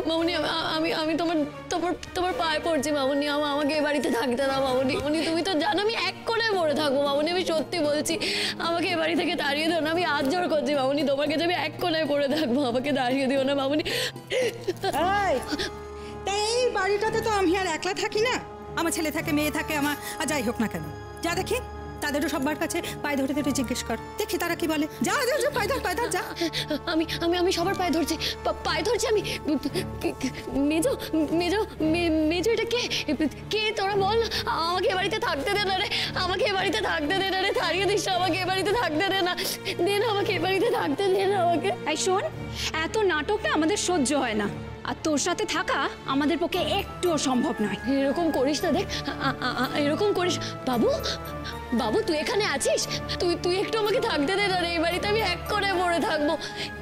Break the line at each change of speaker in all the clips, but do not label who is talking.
মামুনি আমি তোমার তোমার তোমার পায়ে পড়ছি মামুনি, আমাকে এ বাড়িতে থাকতে দাও মামুনি। মামুনি তুমি তো জানো আমি এক কোণে পড়ে থাকবো মামুনি, আমি সত্যি বলছি, আমাকে এ বাড়ি থেকে তাড়িয়ে দিও না, আমি হাত জোড় করছি মামুনি, তোমার কাছে আমি এক কোণে পড়ে থাকবো, আমাকে তাড়িয়ে দিও না মামুনি।
এই বাড়িটাতে তো আমি আর একলা থাকি না, আমার ছেলে থাকে, মেয়ে থাকে, আমার আর যাই হোক না কেন, যা দেখি তাদেরও সবার কাছে পায়ে ধরে ধরে জিজ্ঞেস কর, দেখি তারা কি বলে। যা যা পায়ে ধর যা।
আমি আমি আমি সবার পায়ে ধরছি, পায়ে ধরছি আমি। মেজো মেজো মেজো এটা কে কে তোরা বল, আমাকে এ বাড়িতে থাকতে দে না রে, আমাকে এ বাড়িতে থাকতে দে না রে, তাড়িয়ে দিস না আমাকে, এ বাড়িতে থাকতে দে না, দে না আমাকে এ বাড়িতে থাকতে দে না আমাকে।
এই শোন, এত নাটকটা আমাদের সহ্য হয় না, আর তোর সাথে থাকা আমাদের পক্ষে একটুও সম্ভব নয়।
এরকম করিস না, দেখ এরকম করিস। বাবু বাবু তুই এখানে আছিস, তুই একটু আমাকে থাকতে দে না রে, এই বাড়িতে আমি এক করে পড়ে থাকবো,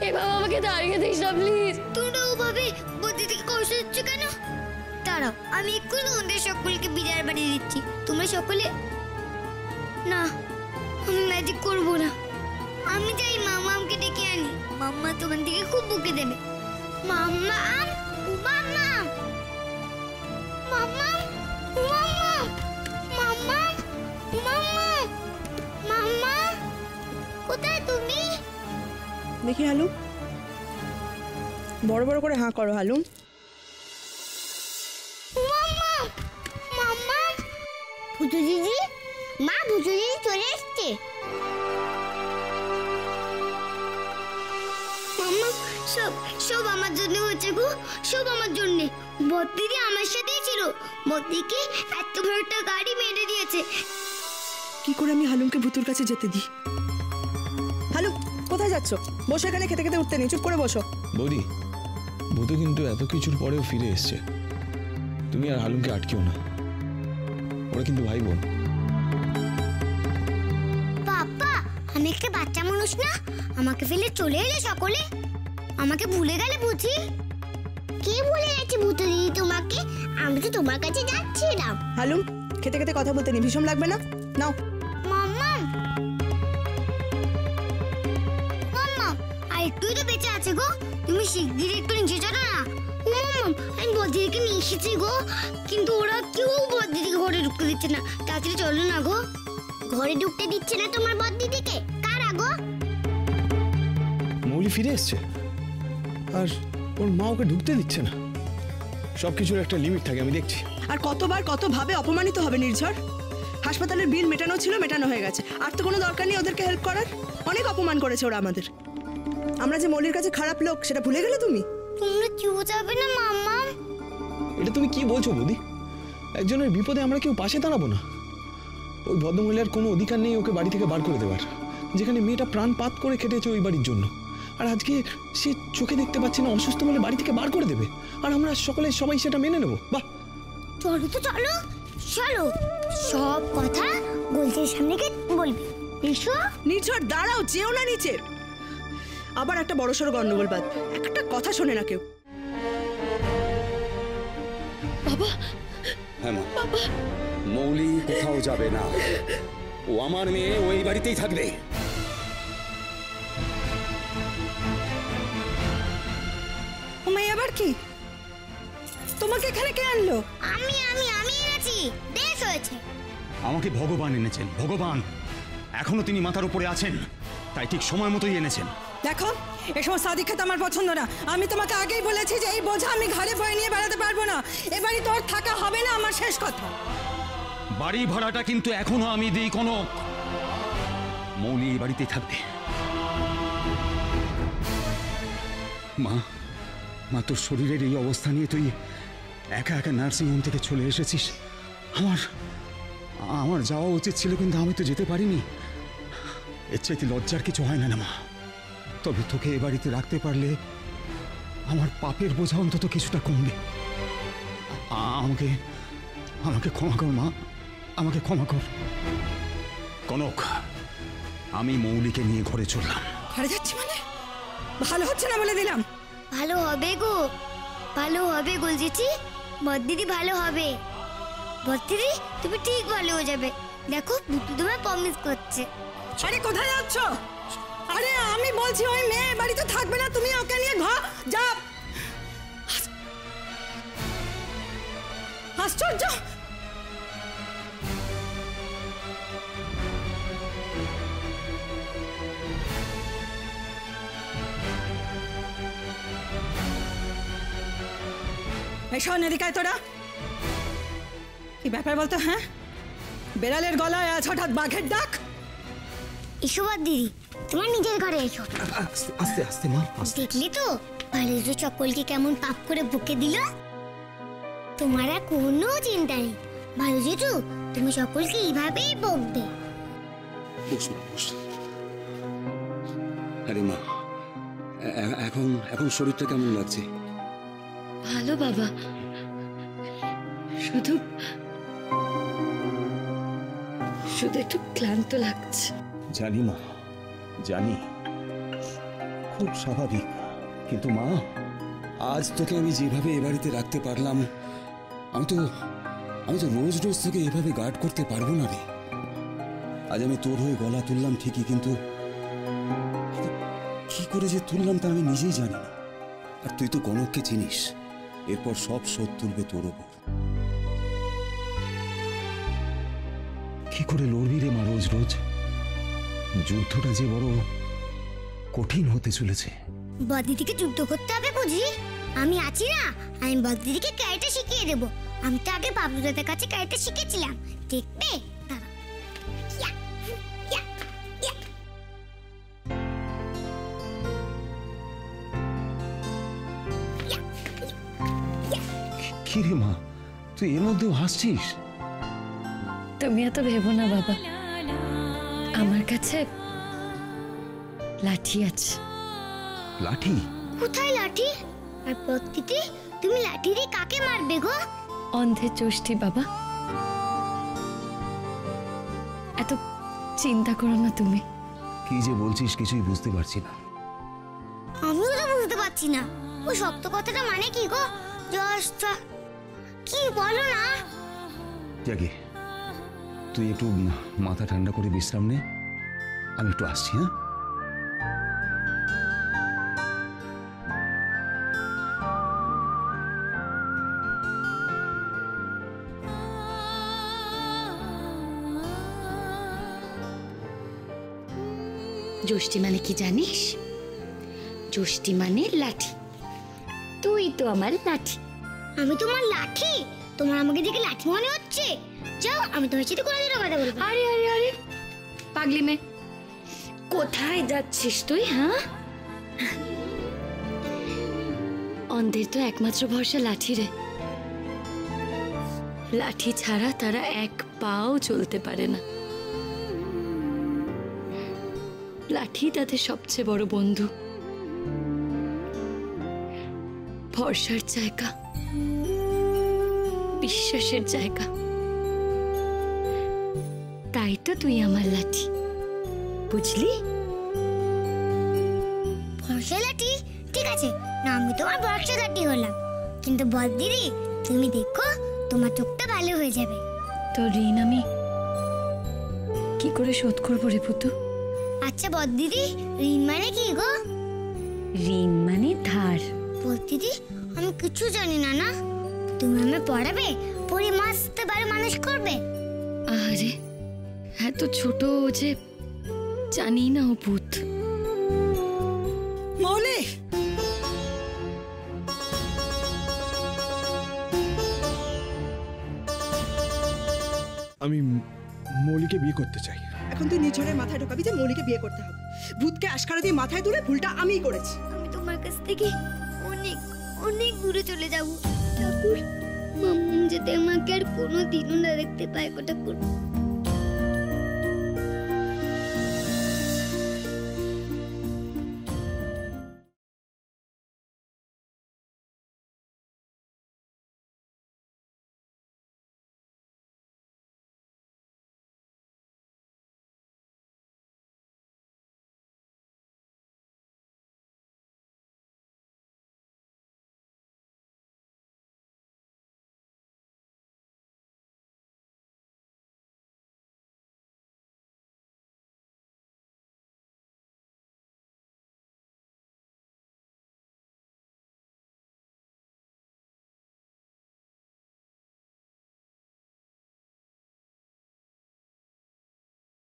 এভাবে আমাকে তাড়িয়ে দিস না প্লিজ।
তোমরা ওভাবে বৌদিদিকে কষ্ট দিচ্ছ কেন? দাঁড়াও, আমি এক্ষুনি ওদের সকলকে বিদায় বাড়িয়ে দিচ্ছি। তোমরা সকলে না, আমি ম্যাজিক করবো না, আমি চাই মামাকে ডেকে আনি, মাম্মা তোমার দিকে খুব বকে দেবে। মাম্মা মাম্মা মাম্মা মাম্মা মাম্মা মাম্মা মাম্মা কোথায় তুমি?
দেখি হালু, বড় বড় করে হাঁ করো হালু।
মাম্মা মাম্মা ভুতু দিদি, মা ভুতু দিদি চলে এসছে। মাম্মা সব সব আমার জন্য হচ্ছে গো, সব আমার জন্য। বদ্দিদি আমার সাথেই ছিল, বদ্দিকে এত বড় একটা গাড়ি মেরে দিয়েছে।
কি করে আমি হালুমকে ভুতুর কাছে যেতে দিই? হালু কোথায় যাচ্ছ? বসে এখানে খেতে খেতে উঠতে নেই, চুপ করে বসো।
বৌদি, ভূতু কিন্তু এত কিছুর পরেও ফিরে এসছে, তুমি আর হালুমকে আটকেও না, ওরা কিন্তু ভাই বোন।
বাবা আমি একটা বাচ্চা মানুষ না, আমাকে ফেলে চলে এলে সকলে, আমাকে ভুলে গেলে বুঝি? কে ভুলে গেছে ভূতু দিদি তোমাকে? আমি তো তোমার কাছে যাচ্ছিলাম।
হালুম খেতে খেতে কথা বলতে নেই, ভীষণ লাগবে না, নাও।
মাম্মা মাম্মা আর একটুই তো বেঁচে আছে গো, তুমি শিগগিরই একটু নিচে চলো না। মাম্মা আমি বদ্দিদিকে নিয়ে এসেছি গো, কিন্তু ওরা কেউ বদ্দিদিকে ঘরে ঢুকতে দিচ্ছে না, তাড়াতাড়ি চলো না গো। ঘরে ঢুকতে দিচ্ছে না তোমার বদ্দিদিকে? কারা গো?
মৌলি ফিরে এসছে আর ওর মা ওকে ঢুকতে দিচ্ছে না। সবকিছুর একটা লিমিট থাকে, আমি দেখছি।
আর কতবার কতভাবে অপমানিত হবে নির্ঝর? হাসপাতালের বিল মেটানো ছিল, মেটানো হয়ে গেছে, আর তো কোনো দরকার নেই ওদেরকে হেল্প করার। অনেক অপমান করেছে ওরা আমাদের। আমরা যে মৌলির কাছে খারাপ লোক সেটা ভুলে গেলে তুমি?
তোমরা কেউ যাবে না মাম্মা?
এটা তুমি কি বলছো বৌদি? একজনের বিপদে আমরা কেউ পাশে দাঁড়াবো না? ওই ভদ্রমহিলার কোনো অধিকার নেই ওকে বাড়ি থেকে বার করে দেওয়ার, যেখানে মেয়েটা প্রাণপাত করে খেটেছে ওই বাড়ির জন্য, আর আজকে সে চোখে দেখতে পাচ্ছে না অসুস্থ বলে বাড়ি থেকে বার করে দেবে, আর আমরা সবাই সেটা মেনে নেবো? বাহ,
চলো তো চলো চলো, সব কথা গোলচের সামনে গিয়ে বলবি। এসো।
নির্ঝর দাঁড়াও, যেও না নিচে, আবার একটা বড়সড় গন্ডগোল বাঁধবে, একটা কথা শোনে না কেউ।
বাবা
হ্যাঁ মা, মৌলি কোথাও যাবে না, ও আমার মেয়ে, ওই বাড়িতেই থাকবে।
ওমাই আবার কি? তোমাকে এখানে কে আনলো?
আমি এনেছি, বেশ হয়েছে।
আমাকে ভগবান এনেছেন, ভগবান। এখনো তিনি মাথার উপরে আছেন, তাই ঠিক সময় মতোই এনেছেন।
দেখো এ সমস্ত আদিক্ষেত আমার পছন্দ না, আমি তোমাকে আগেই বলেছি যে এই বোঝা আমি ঘরে বয়ে নিয়ে বেড়াতে পারবো না, এ বাড়ি তোর থাকা হবে না, আমার শেষ কথা।
বাড়ি ভাড়াটা কিন্তু এখনো আমি দিই, কোনো মৌলি এই বাড়িতেই থাকবে। মা তোর শরীরের এই অবস্থা নিয়ে তুই একা একা নার্সিংহোম থেকে চলে এসেছিস। আমার যাওয়া উচিত ছিল, কিন্তু আমি তো যেতে পারিনি। এর চাইতে লজ্জার কিছু হয় না মা, তবে তোকে এ বাড়িতে রাখতে পারলে আমার পাপের বোঝা অন্তত কিছুটা কমবে। আমাকে ক্ষমা কর মা, আমাকে ক্ষমা কর। কনক, আমি মৌলিকে নিয়ে ঘরে চললাম।
ঘরে যাচ্ছি মানে? ভালো হচ্ছে না বলে দিলাম।
ভালো হবে গো, ভালো হবে গোলজেঠি, বদ্দিদি ভালো হবে। বদ্দিদি তুমি ঠিক ভালো হয়ে যাবে, দেখো ভূতু তোমায় প্রমিস করছে।
আরে কোথায় যাচ্ছ? আরে আমি বলছি ওই মেয়ে বাড়িতে থাকবে না, তুমি ওকে নিয়ে ঘর যা। আশ্চর্য! এই শোন, এদিকে আয় তোরা। কি ব্যাপার বলতো? হ্যাঁ, বেড়ালের গলায় আজ হঠাৎ বাঘের ডাক?
এসো দিদি, তোমার নিজের ঘরে এসো।
আস্তে আস্তে মা,
দেখলি তো ভালো চপ্পলকে কেমন পাপ করে বুকে দিল। তোমার আর কোনো চিন্তা নেই, ভালো জেঠু তুমি সকলকে এইভাবেই বকবে।
বস মা, বস। আরে মা, এখন শরীরটা কেমন লাগছে?
ভালো বাবা, শুধু একটু ক্লান্ত লাগছে।
জানি মা, জানি, খুব স্বাভাবিক। কিন্তু মা, আজ তোকে আমি যেভাবে এ বাড়িতে রাখতে পারলাম, আমি তো রোজ রোজ তোকে এভাবে গার্ড করতে পারবো না রে। আজ আমি তোর হয়ে গলা তুললাম ঠিকই, কিন্তু কি করে যে তুললাম তা আমি নিজেই জানি না। আর তুই তো কনককে চিনিস, এরপর সব শোধ তুলবে তোর ওপর। কি করে লড়বি রে মা রোজ রোজ? যুদ্ধটা যে বড় কঠিন হতে চলেছে।
বদিদিকে যুদ্ধ করতে হবে বুঝি? আমি আছি না, আমি বদিদিকে ক্যারেটে শিখিয়ে দেবো। আমি তো আগে বাবলু দাদার কাছে ক্যারেটে শিখেছিলাম, দেখবে? দাঁড়াও। ইয়া, ইয়া, ইয়া। ইয়া, ইয়া।
কি রে মা, তুই এর মধ্যেও হাসছিস?
তুমি এত ভেবো না বাবা, আমার কাছে লাঠি আছে।
লাঠি?
কোথায় লাঠি? আর প্রতিটি তুমি লাঠি দিয়ে কাকে মারবে গো?
অন্ধের চষ্টি বাবা, এত চিন্তা করো না তুমি।
কি যে বলছিস কিছুই বুঝতে পারছি না।
আমিও তো বুঝতে পারছি না ও শক্ত কথাটা মানে কি গো? কি বলো না?
জাগে, তুই একটু মাথা ঠান্ডা করে বিশ্রাম নে, আমি একটু আসছি। হ্যাঁ,
জ্যোষ্ঠী মানে কি জানিস? জ্যোষ্ঠী মানে লাঠি। তুই তো আমার লাঠি।
আমি তোমার লাঠি? তোমার আমাকে দেখে লাঠি মনে হচ্ছে? যাও, আমি তোমার সাথে কোনোদিনও কথা বলবো না।
আরে আরে আরে পাগলি মেয়ে, কোথায় যাচ্ছিস তুই? হ্যাঁ, অন্ধের তো একমাত্র ভরসা লাঠি রে। লাঠি ছাড়া তারা এক পাও চলতে পারে না। লাঠি তাদের সবচেয়ে বড় বন্ধু, ভরসার জায়গা, বিশ্বাসের জায়গা। তাই তো তুই আমার লাঠি, বুঝলি?
ভরসা লাঠি? ঠিক আছে না, আমি তোমার ভরসা লাঠি হলাম। কিন্তু বল দিদি, তুমি দেখো তোমার চোখটা ভালো হয়ে যাবে।
তোর ঋণ আমি কি করে শোধ করবো রে পুতু?
আচ্ছা বল দিদি, ঋণ মানে কি গো?
ঋণ মানে ধার।
বল দিদি, আমি কিছু জানি না। না, তুমি আমায় পড়াবে, পড়ে মাসতে ভালো মানুষ করবে।
আরে এত ছোট যে জানি না ও ভূত।
মৌলি,
আমি মৌলিকে বিয়ে করতে চাই।
এখন তুই নিঝড়ের মাথায় ঢোকাবি যে মৌলিকে বিয়ে করতে হবে। ভূতকে আশকারা দিয়ে মাথায় তুলে ভুলটা আমিই করেছি।
আমি তোমার কাছ থেকে অনেক অনেক দূরে চলে যাব ঠাকুর। মাম্মু যাতে আমাকে আর কোনো দিনও না দেখতে পায় গো ঠাকুর।